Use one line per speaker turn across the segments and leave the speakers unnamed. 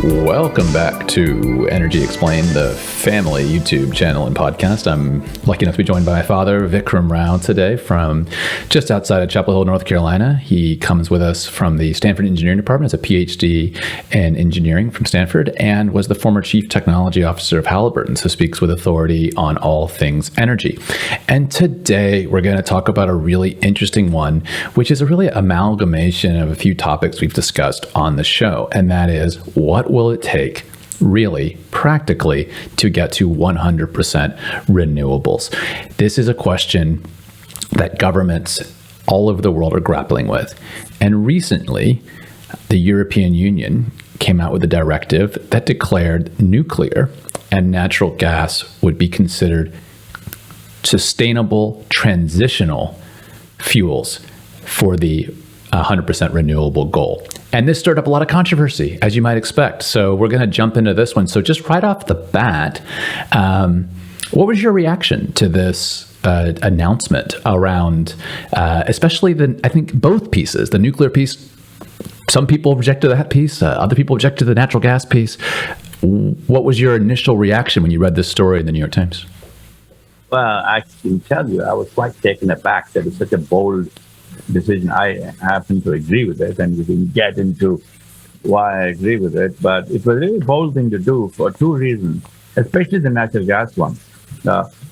Welcome back to Energy Explained, the family YouTube channel and podcast. I'm lucky enough to be joined by my father, Vikram Rao, today from just outside of Chapel Hill, North Carolina. He comes with us from the Stanford Engineering Department as a PhD in engineering from Stanford and was the former Chief Technology Officer of Halliburton, so speaks with authority on all things energy. And today we're going to talk about a really interesting one, which is a really amalgamation of a few topics we've discussed on the show, and that is, what will it take really practically to get to 100% renewables? This is a question that governments all over the world are grappling with. And recently, the European Union came out with a directive that declared nuclear and natural gas would be considered sustainable transitional fuels for the 100% renewable goal. And this stirred up a lot of controversy, as you might expect. So we're going to jump into this one. So just right off the bat, what was your reaction to this announcement around, especially I think both pieces, the nuclear piece? Some people objected to that piece. Other people objected to the natural gas piece. What was your initial reaction when you read this story in the New York Times?
Well, I can tell you, I was quite taken aback that it's such a bold decision. I happen to agree with it, and we can get into why I agree with it. But it was a really bold thing to do for two reasons, especially the natural gas one,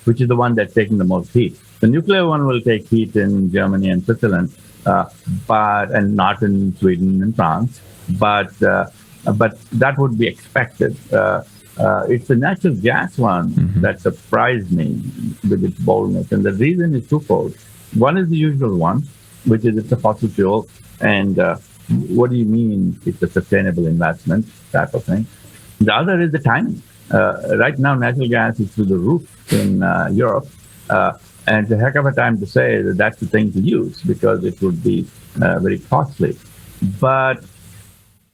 which is the one that's taking the most heat. The nuclear one will take heat in Germany and Switzerland, and not in Sweden and France. But that would be expected. It's the natural gas one that surprised me with its boldness, and the reason is twofold. One is the usual one, which is it's a fossil fuel, and what do you mean it's a sustainable investment type of thing. The other is the timing. Right now, natural gas is through the roof in Europe, and it's a heck of a time to say that that's the thing to use because it would be very costly. But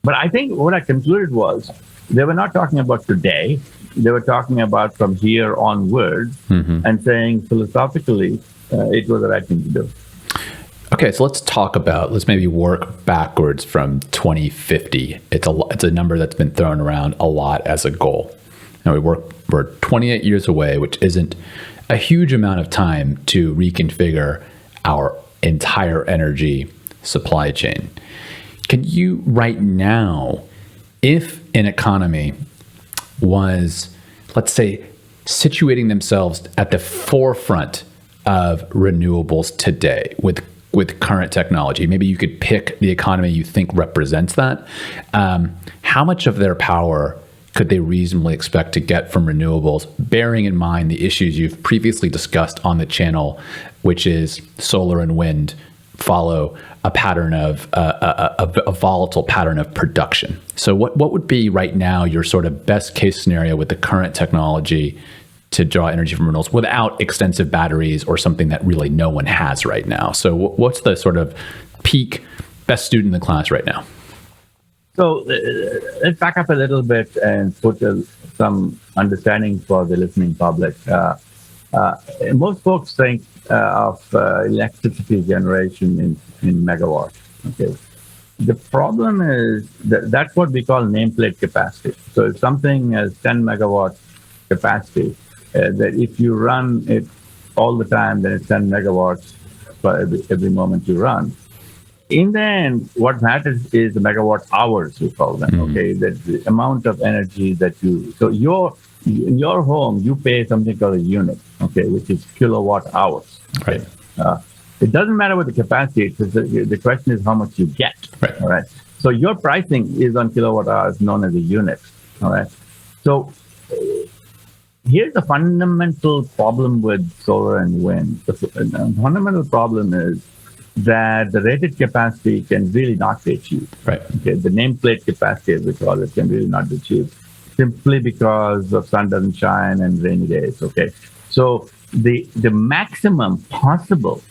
I think what I concluded was they were not talking about today. They were talking about from here onwards and saying philosophically it was the right thing to do.
Okay, so let's maybe work backwards from 2050. It's a number that's been thrown around a lot as a goal. Now we're 28 years away, which isn't a huge amount of time to reconfigure our entire energy supply chain. Can you right now, if an economy was, let's say, situating themselves at the forefront of renewables today with current technology, maybe you could pick the economy you think represents that. How much of their power could they reasonably expect to get from renewables, bearing in mind the issues you've previously discussed on the channel, which is solar and wind follow a pattern of a volatile pattern of production? So what would be right now your sort of best case scenario with the current technology to draw energy from renewables without extensive batteries or something that really no one has right now? So what's the sort of peak best student in the class right now?
So let's back up a little bit and put some understanding for the listening public. Most folks think of electricity generation in megawatts. Okay, the problem is that's what we call nameplate capacity. So if something has 10 megawatt capacity, that if you run it all the time, then it's 10 megawatts for every moment you run. In the end, what matters is the megawatt hours, we call them. Okay, that's the amount of energy that so in your home, you pay something called a unit, okay, which is kilowatt hours.
Right.
It doesn't matter what the capacity is. The question is how much you get.
Right.
All right. So your pricing is on kilowatt hours, known as a unit. All right. So here's the fundamental problem with solar and wind. The fundamental problem is that the rated capacity can really not be achieved.
Right.
Okay. The nameplate capacity, as we call it, can really not be achieved simply because of sun doesn't shine and rainy days. Okay. So the maximum possible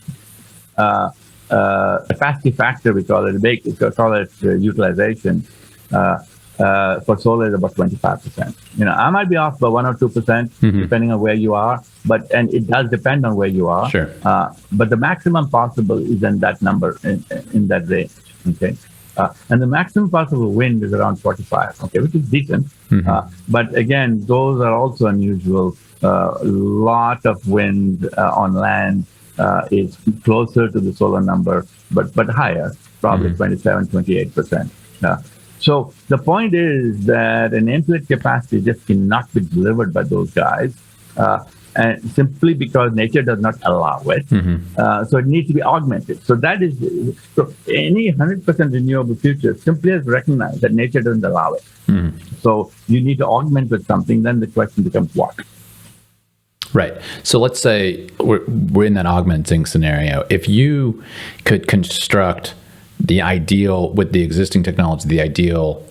capacity factor, we call it utilization, for solar is about 25%. I might be off by 1 or 2%, depending on where you are, and it does depend on where you are.
Sure.
But the maximum possible is in that number, in that range. Okay. And the maximum possible wind is around 45, okay, which is decent. But again, those are also unusual. A lot of wind on land is closer to the solar number, but higher, probably 27, 28%. So the point is that an nameplate capacity just cannot be delivered by those guys. And simply because nature does not allow it. So it needs to be augmented. So that is, so any 100% renewable future simply has recognized that nature doesn't allow it. So you need to augment with something, then the question becomes what?
Right. So let's say we're in that augmenting scenario. If you could construct the ideal, with the existing technology, the ideal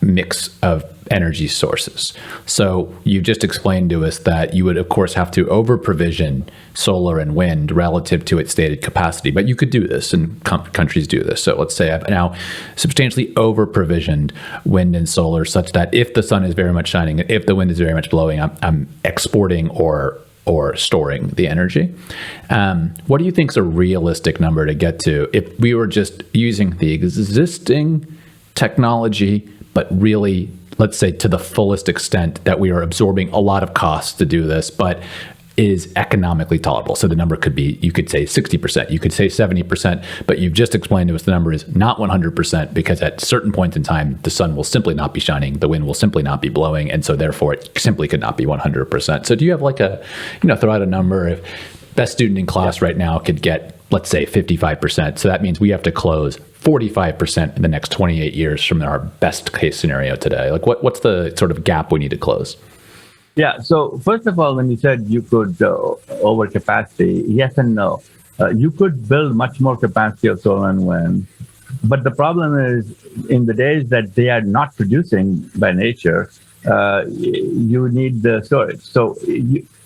mix of energy sources. So you just explained to us that you would, of course, have to over-provision solar and wind relative to its stated capacity. But you could do this, and countries do this. So let's say I've now substantially over-provisioned wind and solar such that if the sun is very much shining, if the wind is very much blowing, I'm exporting or storing the energy. What do you think is a realistic number to get to if we were just using the existing technology, but really, let's say, to the fullest extent that we are absorbing a lot of costs to do this, but is economically tolerable? So the number could be, you could say 60%, you could say 70%, but you've just explained to us the number is not 100% because at certain points in time, the sun will simply not be shining, the wind will simply not be blowing, and so therefore it simply could not be 100%. So do you have like a, throw out a number, if best student in class right now could get, let's say 55%, so that means we have to close 45% in the next 28 years from our best case scenario today. Like what's the sort of gap we need to close?
Yeah. So first of all, when you said you could over capacity, yes and no. You could build much more capacity of solar and wind, but the problem is in the days that they are not producing by nature, you need the storage. So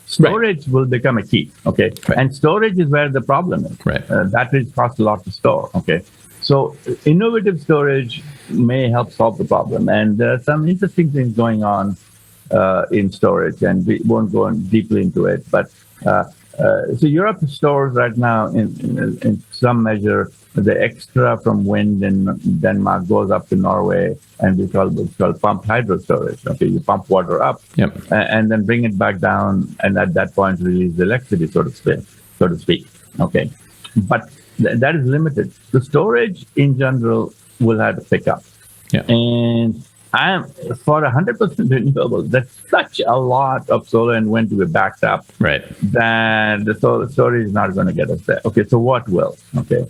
storage will become a key. Okay. Right. And storage is where the problem is.
Right.
Batteries cost a lot to store. Okay. So innovative storage may help solve the problem. And there are some interesting things going on in storage, and we won't go on deeply into it. But so Europe stores right now in some measure the extra from wind in Denmark goes up to Norway, and it's called pumped hydro storage. Okay, you pump water up and then bring it back down, and at that point release the electricity, so to speak. Okay, but that is limited. The storage in general will have to pick up. And for 100% renewable, that's such a lot of solar and wind to be backed up that the solar storage is not going to get us there. Okay, so what will? Okay,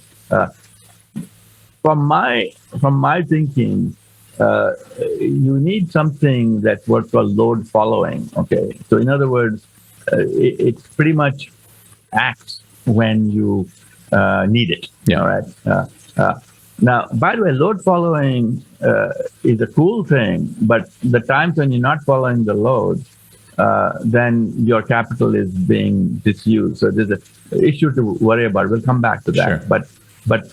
from my thinking, you need something that's what's called load following. Okay, so in other words, it pretty much acts when you need it. All right. Now, by the way, load following is a cool thing, but the times when you're not following the load, then your capital is being disused. So there's an issue to worry about. We'll come back to that. Sure. But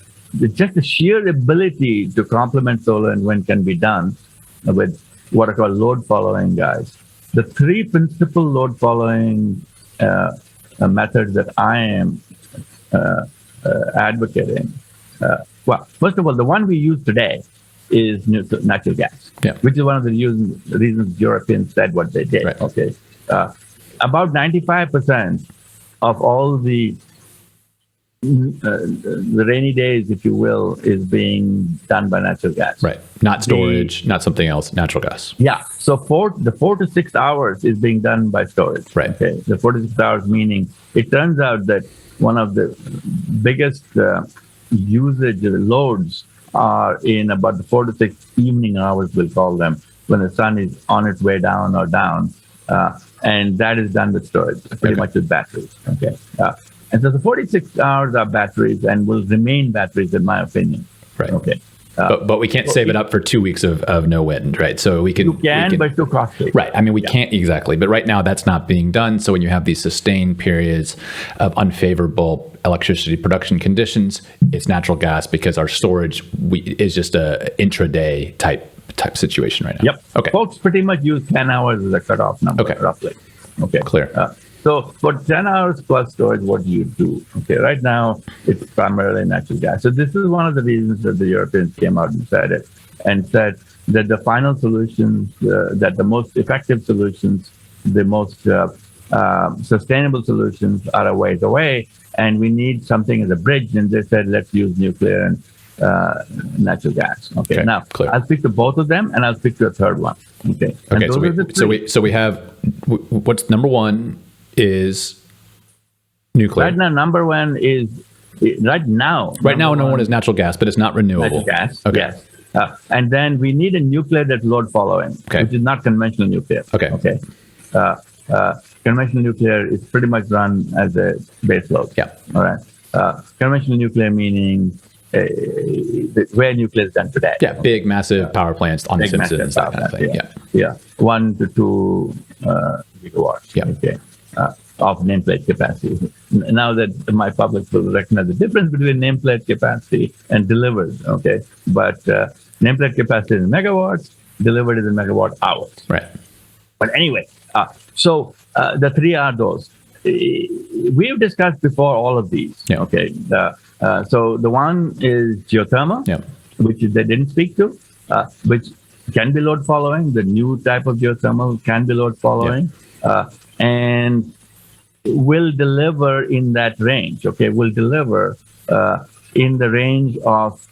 just the sheer ability to complement solar and wind can be done with what are called load following guys. The three principal load following methods that I am advocating. Well, first of all, the one we use today is natural gas, which is one of the reasons Europeans said what they did. Right. Okay, about 95% of all the rainy days, if you will, is being done by natural gas. Right,
not storage, not something else. Natural gas.
Yeah. So the 4 to 6 hours is being done by storage.
Right.
Okay. The 4 to 6 hours meaning it turns out that one of the biggest usage loads are in about the 4 to 6 evening hours, we'll call them, when the sun is on its way down or down. And that is done with storage, pretty much with batteries. Okay. And so the 46 hours are batteries and will remain batteries, in my opinion.
Right.
Okay.
But we can't save it up for 2 weeks of no wind, right? So we can.
You can, but it's too costly.
Right. I mean, we can't exactly. But right now, that's not being done. So when you have these sustained periods of unfavorable electricity production conditions, it's natural gas because our storage is just a intraday type situation right now.
Yep. Okay. Folks pretty much use 10 hours as a cutoff number, roughly. Okay.
Clear.
So for 10 hours plus storage, what do you do? Okay, right now it's primarily natural gas. So this is one of the reasons that the Europeans came out and said it, and said that the final solutions, that the most effective solutions, the most sustainable solutions are a ways away, and we need something as a bridge. And they said, let's use nuclear and natural gas. Okay, now
clear.
I'll speak to both of them, and I'll speak to a third one. Okay.
Okay. So we have what's number one is nuclear.
Right now, number one is right now.
Right now, number one is natural gas, but it's not renewable.
Natural gas.
Okay.
Yes. And then we need a nuclear that's load following,
Okay.
which is not conventional nuclear.
Okay.
Okay. Conventional nuclear is pretty much run as a base load.
Yeah.
All right. Conventional nuclear meaning where nuclear is done today.
Yeah. Big, massive power plants on the
Big, massive
Simpsons, that
power
kind of
plant,
thing.
Yeah. 1 to 2 gigawatts.
Yeah.
Okay. Of nameplate capacity. Now that my public will recognize the difference between nameplate capacity and delivered. Okay. But nameplate capacity is in megawatts, delivered is in megawatt hours.
Right.
But anyway, so the three are those. We've discussed before all of these.
Yeah.
Okay. So the one is geothermal,
Yeah.
which they didn't speak to, which can be load following. The new type of geothermal can be load following, and will deliver in that range. Okay, will deliver in the range of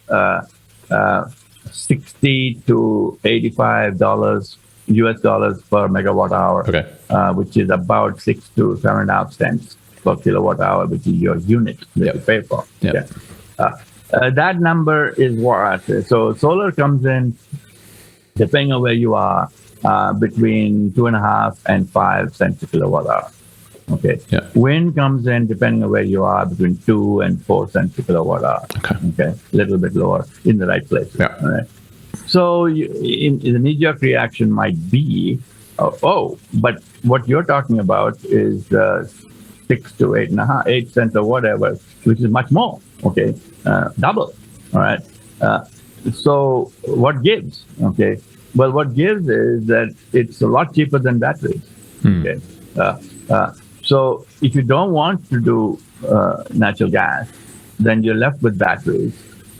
$60 to $85 US dollars per megawatt hour,
Okay.
which is about 6 to 7.5 cents per kilowatt hour, which is your unit that you pay for.
Yep.
Okay. That number is what? So solar comes in, depending on where you are, between 2.5 and 5 cents a kilowatt hour. Okay.
Yeah.
Wind comes in, depending on where you are, between 2 and 4 cents a kilowatt hour.
Okay.
Okay. A little bit lower in the right places.
Yeah.
All right. So the knee-jerk reaction might be, but what you're talking about is 6 to 8 cents or whatever, which is much more. Okay. Double. All right. So what gives? Okay. Well, what gives is that it's a lot cheaper than batteries. Okay. So if you don't want to do natural gas, then you're left with batteries.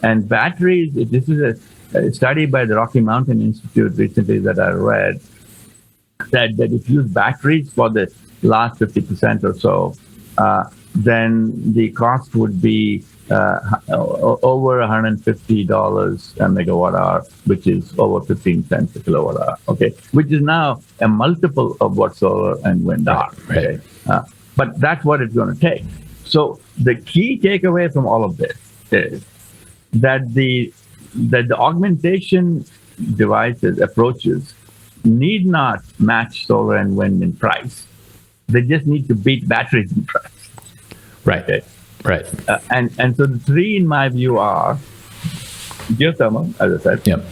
And batteries, this is a study by the Rocky Mountain Institute recently that I read, said that if you use batteries for the last 50% or so, then the cost would be over $150 a megawatt hour, which is over 15 cents a kilowatt hour. Okay, which is now a multiple of what solar and wind are. Okay, but that's what it's going to take. So the key takeaway from all of this is that the augmentation devices approaches need not match solar and wind in price. They just need to beat batteries in price.
Right.
Okay.
Right.
And so the three, in my view, are geothermal, as I said.
Yep.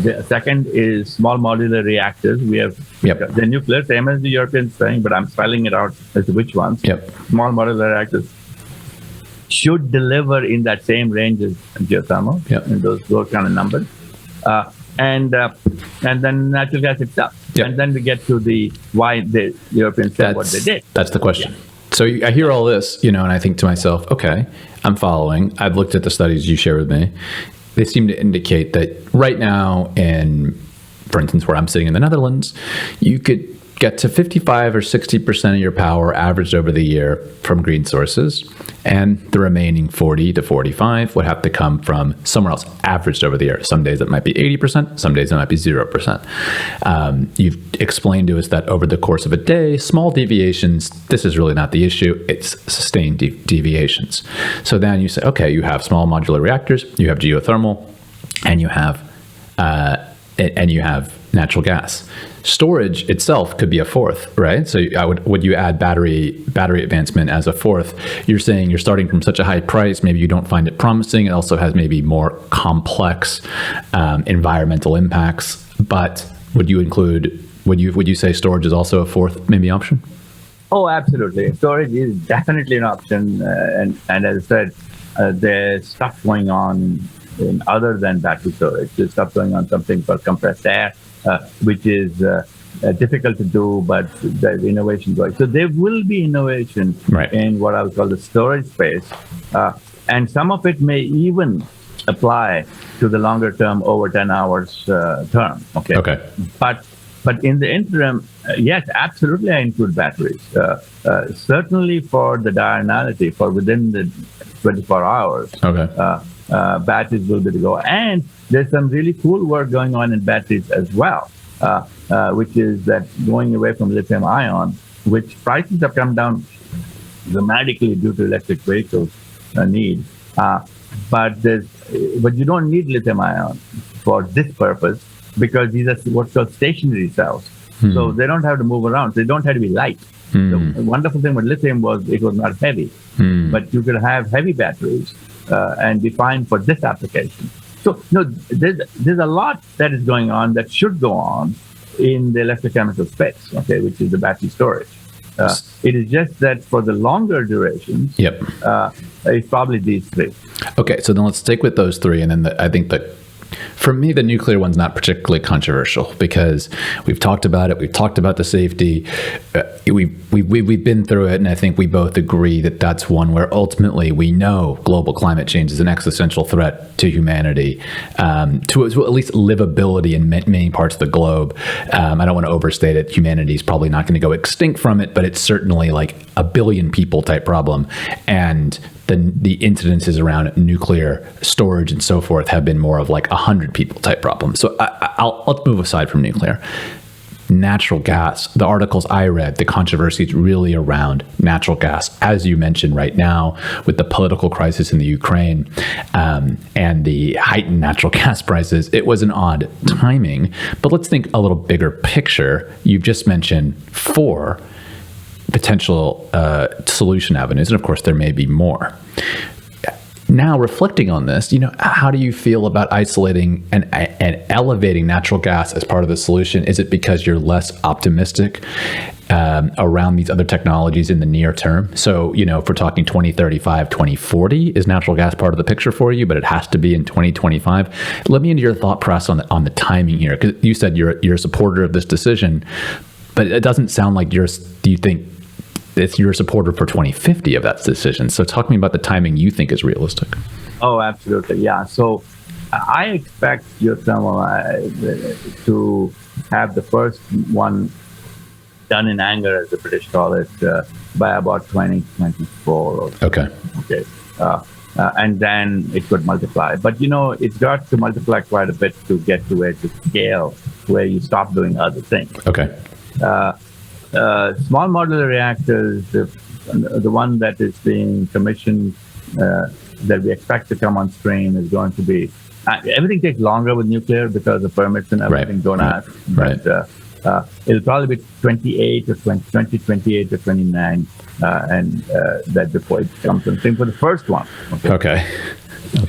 The second is small modular reactors. We have the nuclear, same as the Europeans saying, but I'm spelling it out as to which ones.
Yep.
Small modular reactors should deliver in that same range as geothermal, in those kind of numbers. And then natural gas itself.
Yep.
And then we get to the why the Europeans said what they did.
That's the question. So I hear all this, and I think to myself, okay, I'm following. I've looked at the studies you shared with me. They seem to indicate that right now for instance, where I'm sitting in the Netherlands, you could get to 55 or 60% of your power averaged over the year from green sources, and the remaining 40 to 45 would have to come from somewhere else averaged over the year. Some days it might be 80%, some days it might be 0%. You've explained to us that over the course of a day, small deviations, this is really not the issue, it's sustained deviations. So then you say, okay, you have small modular reactors, you have geothermal, and you have natural gas. Storage itself could be a fourth, right? So would you add battery advancement as a fourth? You're saying you're starting from such a high price, maybe you don't find it promising. It also has maybe more complex environmental impacts. But would you say storage is also a fourth maybe option?
Oh, absolutely. Storage is definitely an option. And as I said, there's stuff going on other than battery storage. There's stuff going on, something called compressed air, which is difficult to do, but there's innovation going. So there will be innovation
Right.
in what I would call the storage space, and some of it may even apply to the longer term, over 10 hours term. Okay.
Okay.
But in the interim, yes, absolutely, I include batteries. Certainly for the diurnality, for within the 24 hours.
Okay.
Batteries will be to go. And there's some really cool work going on in batteries as well, which is that going away from lithium ion, which prices have come down dramatically due to electric vehicles need. But you don't need lithium ion for this purpose, because these are what's called stationary cells. So they don't have to move around. They don't have to be light. The wonderful thing with lithium was it was not heavy, but you could have heavy batteries and be fine for this application. So there's a lot that is going on that should go on in the electrochemical space, okay, which is the battery storage. It is just that for the longer durations, it's probably these three.
Okay, so then let's stick with those three, and then I think that for me, the nuclear one's not particularly controversial because we've talked about it. We've talked about the safety. We've been through it, and I think we both agree that that's one where ultimately we know global climate change is an existential threat to humanity, to at least livability in many parts of the globe. I don't want to overstate it. Humanity is probably not going to go extinct from it, but it's certainly like a billion people type problem, and the incidences around nuclear storage and so forth have been more of like 100 people type problem. So let's move aside from nuclear. Natural gas, the articles I read, the controversy is really around natural gas, as you mentioned right now, with the political crisis in the Ukraine and the heightened natural gas prices. It was an odd timing, but let's think a little bigger picture. You've just mentioned 4 potential solution avenues, and of course there may be more. Now, reflecting on this, how do you feel about isolating and elevating natural gas as part of the solution? Is it because you're less optimistic around these other technologies in the near term? So, if we're talking 2035, 2040, is natural gas part of the picture for you, but it has to be in 2025? Let me into your thought process on the timing here, because you said you're a supporter of this decision, but it doesn't sound like do you think you're a supporter for 2050 of that decision. So talk to me about the timing you think is realistic.
Oh, absolutely. Yeah. So I expect geothermal to have the first one done in anger, as the British call it, by about 2024 or so. Okay. And then it could multiply. But, it's got to multiply quite a bit to get to where to scale, where you stop doing other things.
Okay.
Small modular reactors, the one that is being commissioned, that we expect to come on stream, is going to be, everything takes longer with nuclear because the permits and everything don't ask. But it'll probably be 2028 or 29, and that before it comes on stream for the first one. Okay.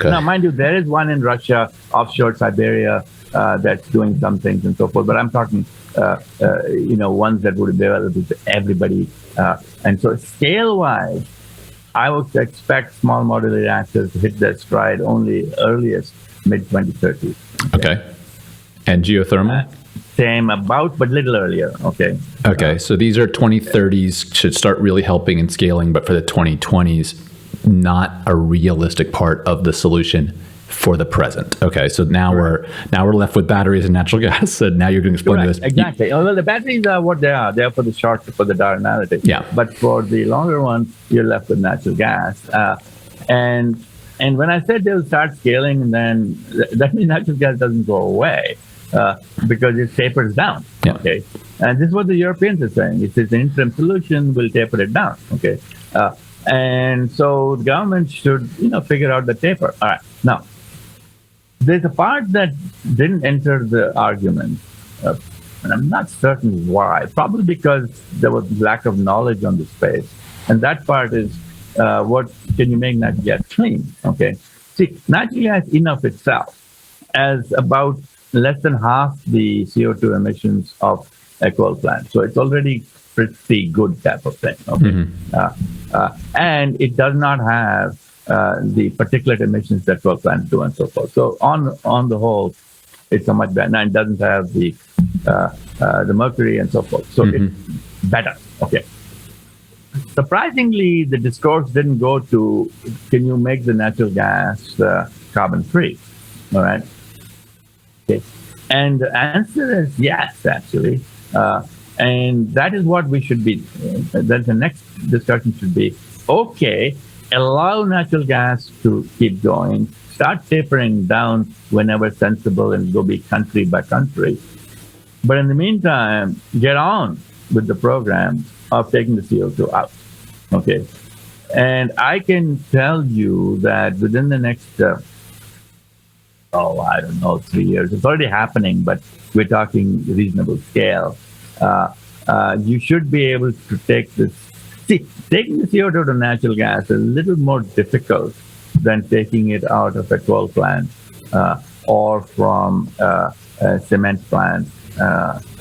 Now, mind you, there is one in Russia, offshore Siberia, that's doing some things and so forth, but I'm talking ones that would be available to everybody. And so scale-wise, I would expect small modular reactors to hit their stride only earliest mid-2030s.
Okay. And geothermal?
Same, but little earlier. Okay,
so these are 2030s, should start really helping and scaling, but for the 2020s, not a realistic part of the solution for the present. Okay, so now we're left with batteries and natural gas. And now you're going to explain to us.
Exactly. Well, the batteries are what they are. They're for the short, for the diurnality.
Yeah.
But for the longer ones, you're left with natural gas. And when I said they'll start scaling, then that means natural gas doesn't go away because it tapers down.
Yeah.
Okay. And this is what the Europeans are saying. It's an interim solution. We'll taper it down. Okay. And so the government should, figure out the taper. All right. Now, there's a part that didn't enter the argument, and I'm not certain why. Probably because there was lack of knowledge on the space. And that part is, what can you make natural gas clean? Okay. See, natural gas in of itself has about less than half the CO2 emissions of a coal plant. So it's already pretty good type of thing. Okay. And it does not have the particulate emissions that coal plants do and so forth. So on the whole, It's a much better. Now it doesn't have the mercury and so forth. So it's better. Okay. Surprisingly, the discourse didn't go to, can you make the natural gas carbon free? All right. Okay. And the answer is yes, actually. And that is what we should be. Then the next discussion should be, okay, allow natural gas to keep going, start tapering down whenever sensible and go be country by country. But in the meantime, get on with the program of taking the CO2 out. Okay. And I can tell you that within the next, 3 years, it's already happening, but we're talking reasonable scale. You should be able to take this. See, taking the CO2 to natural gas is a little more difficult than taking it out of a coal plant or from a cement plant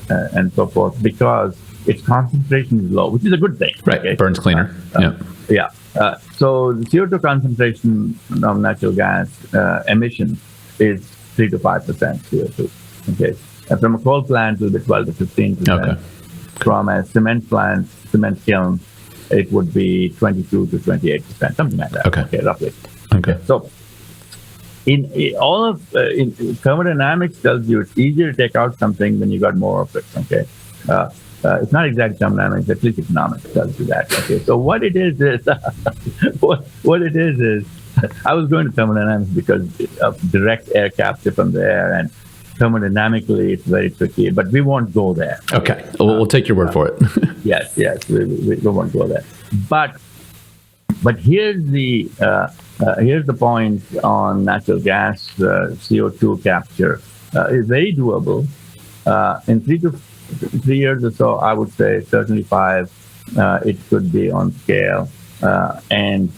and so forth, because its concentration is low, which is a good thing.
Right, okay? Burns cleaner.
Yeah. So the CO2 concentration of natural gas emissions is 3 to 5% CO2. Okay. From a coal plant, it will be 12 to 15%.
Okay.
From a cement plant, cement kiln, it would be 22 to 28%, something like that.
Okay,
roughly.
Okay.
So, in all of thermodynamics tells you it's easier to take out something when you got more of it. Okay. It's not exactly thermodynamics, at least economics tells you that. Okay. So what it is what it is I was going to thermodynamics because of direct air capture from the air, and thermodynamically it's very tricky, but we won't go there.
Okay. We'll take your word for it.
Yes, we won't go there. But here's the point on natural gas CO2 capture. It's very doable. In 3 years or so, I would say certainly 5, it could be on scale. And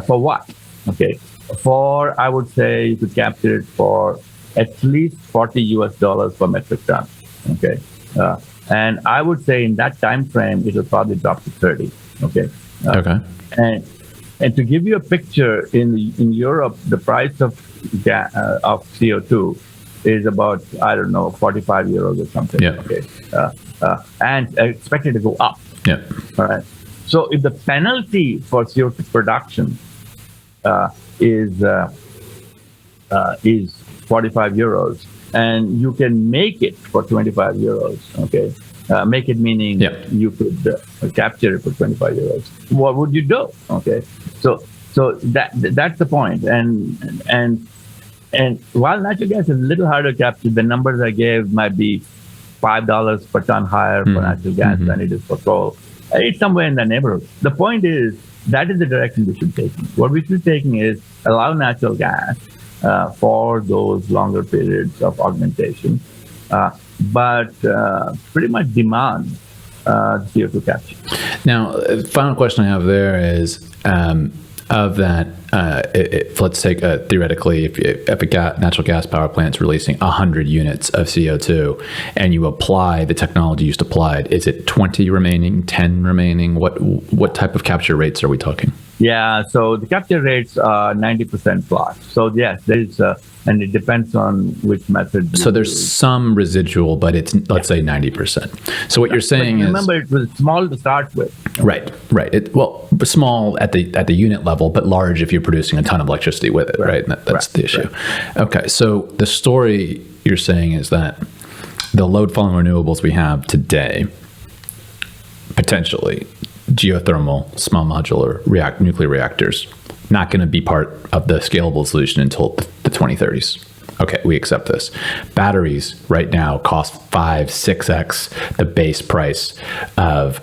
for what? Okay. I would say you could capture it for at least $40 per metric ton. Okay. And I would say in that time frame, it'll probably drop to 30. Okay.
Okay.
And to give you a picture, in Europe, the price of CO2 is about, 45 euros or something.
Yeah.
Okay. And expected to go up.
Yeah.
All right. So if the penalty for CO2 production is 45 euros, and you can make it for 25 euros, okay? Make it meaning you could capture it for 25 euros. What would you do? Okay, so that's the point. And while natural gas is a little harder to capture, the numbers I gave might be $5 per ton higher for natural gas than it is for coal. It's somewhere in that neighborhood. The point is that is the direction we should be taking. What we should be taking is allow natural gas for those longer periods of augmentation, but pretty much demand CO2 capture.
Now, final question I have there is, of that, let's take theoretically, if a natural gas power plant is releasing 100 units of CO2 and you apply the technology you just applied, is it 20 remaining, 10 remaining? What type of capture rates are we talking?
Yeah, so the capture rates are 90% plus. So yes, there is, and it depends on which method.
So there's some residual, but it's, let's say 90%. So what you're saying is,
remember, it was small to start with.
Right. Well, small at the unit level, but large if you're producing a ton of electricity with it, right? That's the issue. Right. Okay, so the story you're saying is that the load-following renewables we have today, potentially geothermal, small modular nuclear reactors, not going to be part of the scalable solution until the 2030s. Okay, we accept this. Batteries right now cost 5-6x the base price of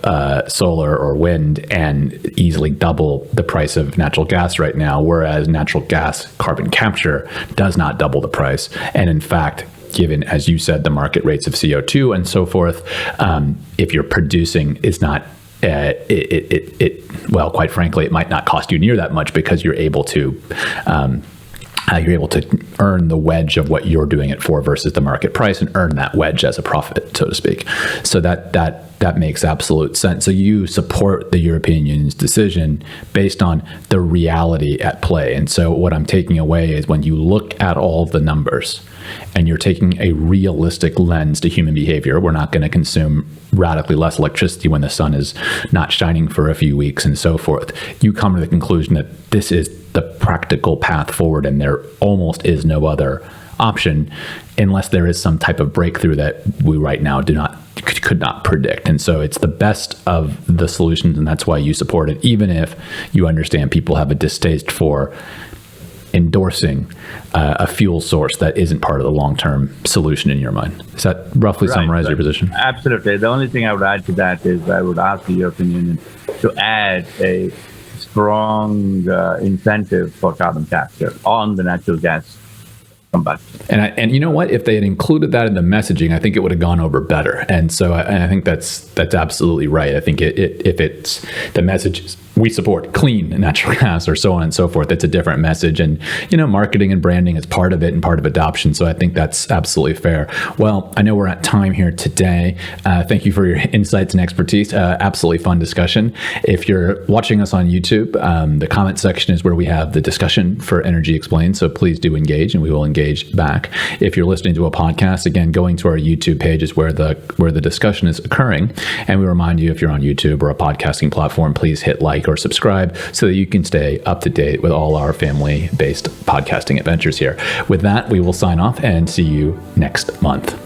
solar or wind, and easily double the price of natural gas right now, whereas natural gas carbon capture does not double the price. And in fact, given, as you said, the market rates of CO2 and so forth, if you're producing is not well, quite frankly, it might not cost you near that much because you're able to you're able to earn the wedge of what you're doing it for versus the market price, and earn that wedge as a profit, so to speak. So that makes absolute sense. So you support the European Union's decision based on the reality at play. And so what I'm taking away is when you look at all the numbers and you're taking a realistic lens to human behavior, we're not going to consume radically less electricity when the sun is not shining for a few weeks and so forth. You come to the conclusion that this is the practical path forward, and there almost is no other option unless there is some type of breakthrough that we right now could not predict. And so it's the best of the solutions, and that's why you support it, even if you understand people have a distaste for endorsing a fuel source that isn't part of the long-term solution in your mind. Does that roughly summarize your position?
Absolutely. The only thing I would add to that is I would ask the European Union to add a strong incentive for carbon capture on the natural gas combustion.
And you know what? If they had included that in the messaging, I think it would have gone over better. And so I think that's absolutely right. I think if it's the message is we support clean natural gas or so on and so forth, it's a different message. And, marketing and branding is part of it and part of adoption. So I think that's absolutely fair. Well, I know we're at time here today. Thank you for your insights and expertise. Absolutely fun discussion. If you're watching us on YouTube, the comment section is where we have the discussion for Energy Explained. So please do engage, and we will engage back. If you're listening to a podcast, again, going to our YouTube page is where the discussion is occurring. And we remind you, if you're on YouTube or a podcasting platform, please hit like or subscribe so that you can stay up to date with all our family-based podcasting adventures here. With that, we will sign off and see you next month.